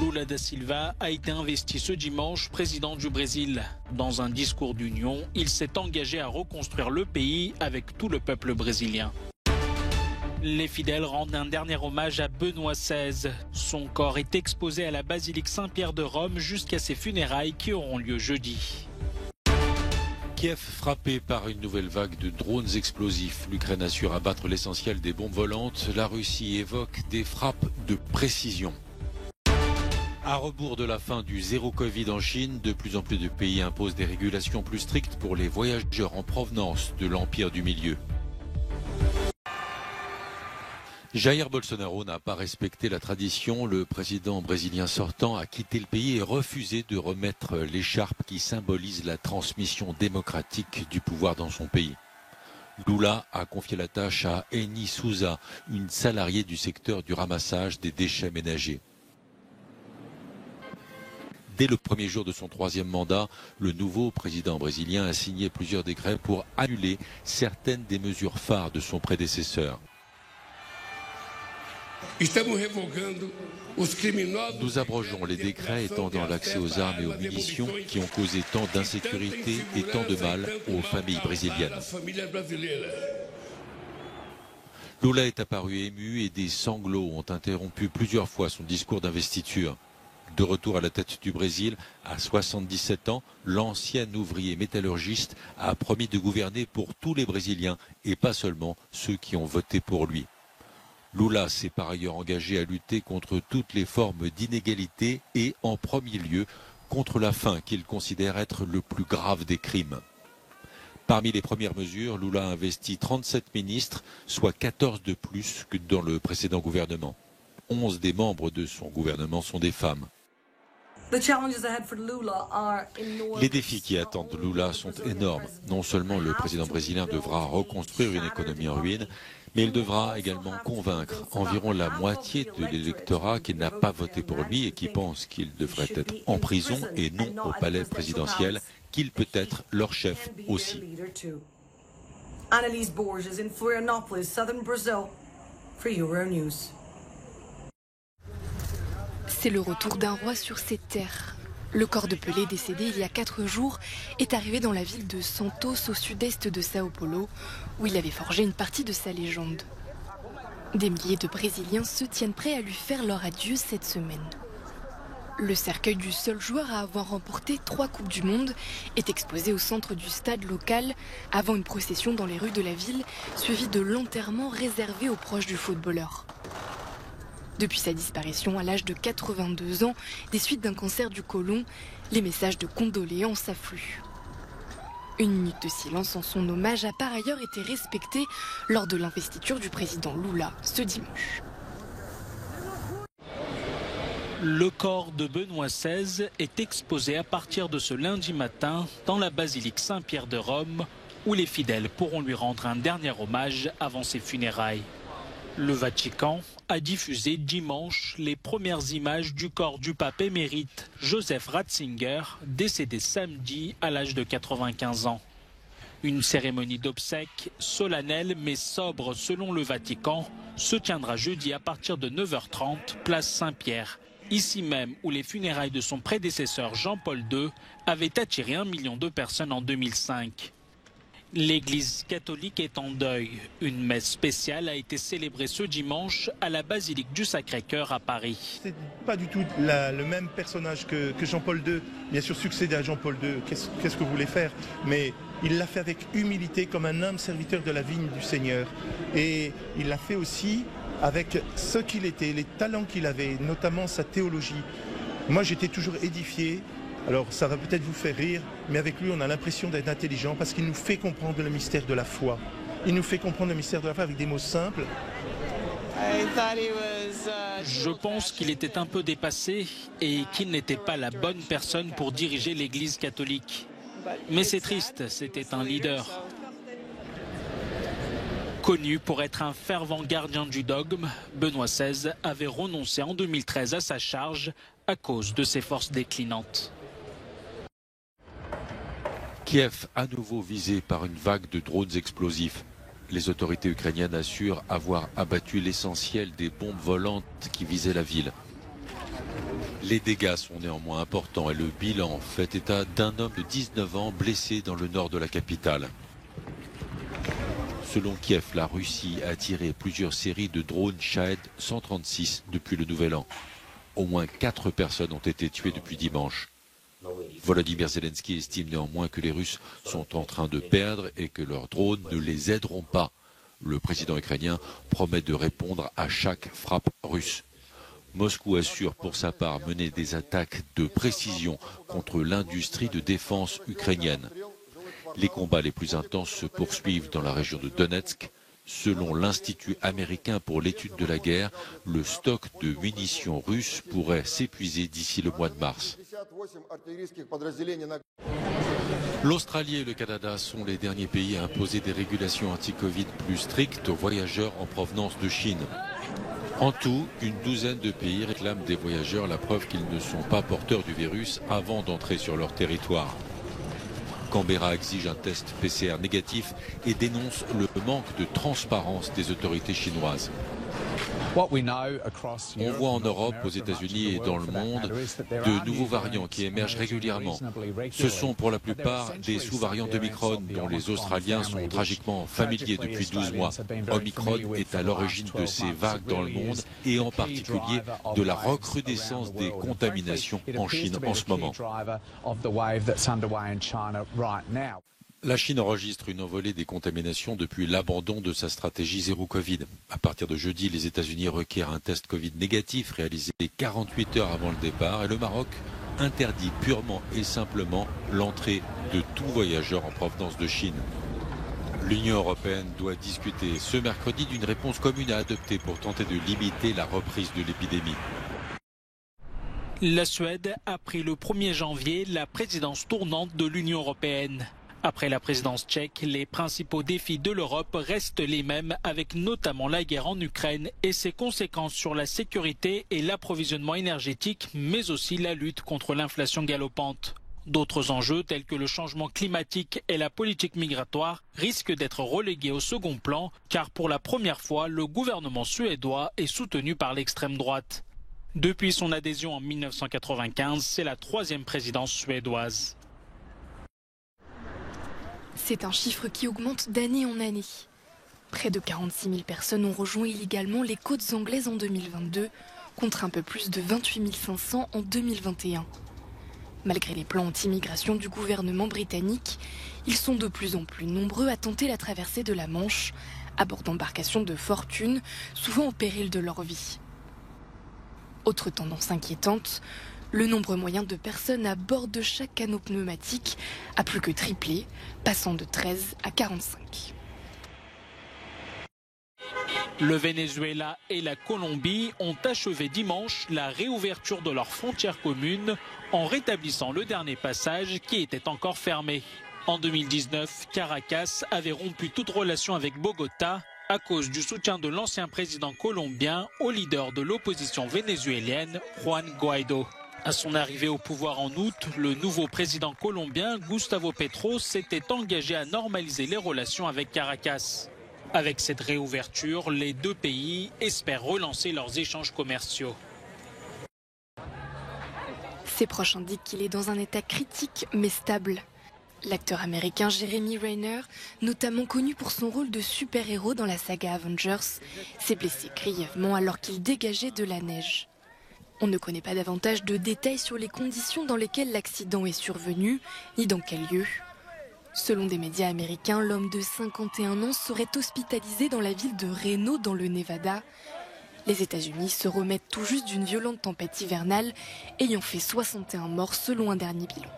Lula da Silva a été investi ce dimanche président du Brésil. Dans un discours d'union, il s'est engagé à reconstruire le pays avec tout le peuple brésilien. Les fidèles rendent un dernier hommage à Benoît XVI. Son corps est exposé à la basilique Saint-Pierre de Rome jusqu'à ses funérailles qui auront lieu jeudi. Kiev frappé par une nouvelle vague de drones explosifs. L'Ukraine assure abattre l'essentiel des bombes volantes. La Russie évoque des frappes de précision. À rebours de la fin du zéro Covid en Chine, de plus en plus de pays imposent des régulations plus strictes pour les voyageurs en provenance de l'Empire du Milieu. Jair Bolsonaro n'a pas respecté la tradition. Le président brésilien sortant a quitté le pays et refusé de remettre l'écharpe qui symbolise la transmission démocratique du pouvoir dans son pays. Lula a confié la tâche à Eni Souza, une salariée du secteur du ramassage des déchets ménagers. Dès le premier jour de son troisième mandat, le nouveau président brésilien a signé plusieurs décrets pour annuler certaines des mesures phares de son prédécesseur. Nous abrogeons les décrets étendant l'accès aux armes et aux munitions qui ont causé tant d'insécurité et tant de mal aux familles brésiliennes. Lula est apparu ému et des sanglots ont interrompu plusieurs fois son discours d'investiture. De retour à la tête du Brésil, à 77 ans, l'ancien ouvrier métallurgiste a promis de gouverner pour tous les Brésiliens et pas seulement ceux qui ont voté pour lui. Lula s'est par ailleurs engagé à lutter contre toutes les formes d'inégalité et, en premier lieu, contre la faim qu'il considère être le plus grave des crimes. Parmi les premières mesures, Lula a investi 37 ministres, soit 14 de plus que dans le précédent gouvernement. 11 des membres de son gouvernement sont des femmes. Les défis qui attendent Lula sont énormes. Non seulement le président brésilien devra reconstruire une économie en ruine, mais il devra également convaincre environ la moitié de l'électorat qui n'a pas voté pour lui et qui pense qu'il devrait être en prison et non au palais présidentiel, qu'il peut être leur chef aussi. Annalise Borges in Florianópolis, southern Brazil, for Euronews. C'est le retour d'un roi sur ses terres. Le corps de Pelé, décédé il y a 4 jours, est arrivé dans la ville de Santos, au sud-est de Sao Paulo, où il avait forgé une partie de sa légende. Des milliers de Brésiliens se tiennent prêts à lui faire leur adieu cette semaine. Le cercueil du seul joueur à avoir remporté 3 Coupes du Monde est exposé au centre du stade local, avant une procession dans les rues de la ville, suivie de l'enterrement réservé aux proches du footballeur. Depuis sa disparition à l'âge de 82 ans, des suites d'un cancer du côlon, les messages de condoléances affluent. Une minute de silence en son hommage a par ailleurs été respectée lors de l'investiture du président Lula ce dimanche. Le corps de Benoît XVI est exposé à partir de ce lundi matin dans la basilique Saint-Pierre de Rome, où les fidèles pourront lui rendre un dernier hommage avant ses funérailles. Le Vatican a diffusé dimanche les premières images du corps du pape émérite Joseph Ratzinger, décédé samedi à l'âge de 95 ans. Une cérémonie d'obsèques solennelle mais sobre selon le Vatican se tiendra jeudi à partir de 9h30, place Saint-Pierre, ici même où les funérailles de son prédécesseur Jean-Paul II avaient attiré 1 million de personnes en 2005. L'Église catholique est en deuil. Une messe spéciale a été célébrée ce dimanche à la basilique du Sacré-Cœur à Paris. C'est pas du tout le même personnage que Jean-Paul II. Bien sûr, succéder à Jean-Paul II, qu'est-ce que vous voulez faire? Mais il l'a fait avec humilité, comme un homme serviteur de la vigne du Seigneur. Et il l'a fait aussi avec ce qu'il était, les talents qu'il avait, notamment sa théologie. Moi, j'étais toujours édifié. Alors, ça va peut-être vous faire rire, mais avec lui, on a l'impression d'être intelligent parce qu'il nous fait comprendre le mystère de la foi. Il nous fait comprendre le mystère de la foi avec des mots simples. Je pense qu'il était un peu dépassé et qu'il n'était pas la bonne personne pour diriger l'Église catholique. Mais c'est triste, c'était un leader. Connu pour être un fervent gardien du dogme, Benoît XVI avait renoncé en 2013 à sa charge à cause de ses forces déclinantes. Kiev à nouveau visé par une vague de drones explosifs. Les autorités ukrainiennes assurent avoir abattu l'essentiel des bombes volantes qui visaient la ville. Les dégâts sont néanmoins importants et le bilan fait état d'un homme de 19 ans blessé dans le nord de la capitale. Selon Kiev, la Russie a tiré plusieurs séries de drones Shahed 136 depuis le Nouvel An. Au moins 4 personnes ont été tuées depuis dimanche. Volodymyr Zelensky estime néanmoins que les Russes sont en train de perdre et que leurs drones ne les aideront pas. Le président ukrainien promet de répondre à chaque frappe russe. Moscou assure pour sa part mener des attaques de précision contre l'industrie de défense ukrainienne. Les combats les plus intenses se poursuivent dans la région de Donetsk. Selon l'Institut américain pour l'étude de la guerre, le stock de munitions russes pourrait s'épuiser d'ici le mois de mars. L'Australie et le Canada sont les derniers pays à imposer des régulations anti-Covid plus strictes aux voyageurs en provenance de Chine. En tout, une douzaine de pays réclament des voyageurs la preuve qu'ils ne sont pas porteurs du virus avant d'entrer sur leur territoire. Canberra exige un test PCR négatif et dénonce le manque de transparence des autorités chinoises. On voit en Europe, aux États-Unis et dans le monde de nouveaux variants qui émergent régulièrement. Ce sont pour la plupart des sous-variants d'Omicron dont les Australiens sont tragiquement familiers depuis 12 mois. Omicron est à l'origine de ces vagues dans le monde et en particulier de la recrudescence des contaminations en Chine en ce moment. La Chine enregistre une envolée des contaminations depuis l'abandon de sa stratégie zéro Covid. À partir de jeudi, les États-Unis requièrent un test Covid négatif réalisé 48 heures avant le départ et le Maroc interdit purement et simplement l'entrée de tout voyageur en provenance de Chine. L'Union européenne doit discuter ce mercredi d'une réponse commune à adopter pour tenter de limiter la reprise de l'épidémie. La Suède a pris le 1er janvier la présidence tournante de l'Union européenne. Après la présidence tchèque, les principaux défis de l'Europe restent les mêmes, avec notamment la guerre en Ukraine et ses conséquences sur la sécurité et l'approvisionnement énergétique, mais aussi la lutte contre l'inflation galopante. D'autres enjeux, tels que le changement climatique et la politique migratoire, risquent d'être relégués au second plan, car pour la première fois, le gouvernement suédois est soutenu par l'extrême droite. Depuis son adhésion en 1995, c'est la 3e présidence suédoise. C'est un chiffre qui augmente d'année en année. Près de 46 000 personnes ont rejoint illégalement les côtes anglaises en 2022, contre un peu plus de 28 500 en 2021. Malgré les plans anti-immigration du gouvernement britannique, ils sont de plus en plus nombreux à tenter la traversée de la Manche, à bord d'embarcations de fortune, souvent au péril de leur vie. Autre tendance inquiétante, le nombre moyen de personnes à bord de chaque canot pneumatique a plus que triplé, passant de 13 à 45. Le Venezuela et la Colombie ont achevé dimanche la réouverture de leurs frontières communes en rétablissant le dernier passage qui était encore fermé. En 2019, Caracas avait rompu toute relation avec Bogota à cause du soutien de l'ancien président colombien au leader de l'opposition vénézuélienne, Juan Guaidó. À son arrivée au pouvoir en août, le nouveau président colombien, Gustavo Petro, s'était engagé à normaliser les relations avec Caracas. Avec cette réouverture, les deux pays espèrent relancer leurs échanges commerciaux. Ses proches indiquent qu'il est dans un état critique mais stable. L'acteur américain Jeremy Renner, notamment connu pour son rôle de super-héros dans la saga Avengers, s'est blessé grièvement alors qu'il dégageait de la neige. On ne connaît pas davantage de détails sur les conditions dans lesquelles l'accident est survenu, ni dans quel lieu. Selon des médias américains, l'homme de 51 ans serait hospitalisé dans la ville de Reno, dans le Nevada. Les États-Unis se remettent tout juste d'une violente tempête hivernale, ayant fait 61 morts selon un dernier bilan.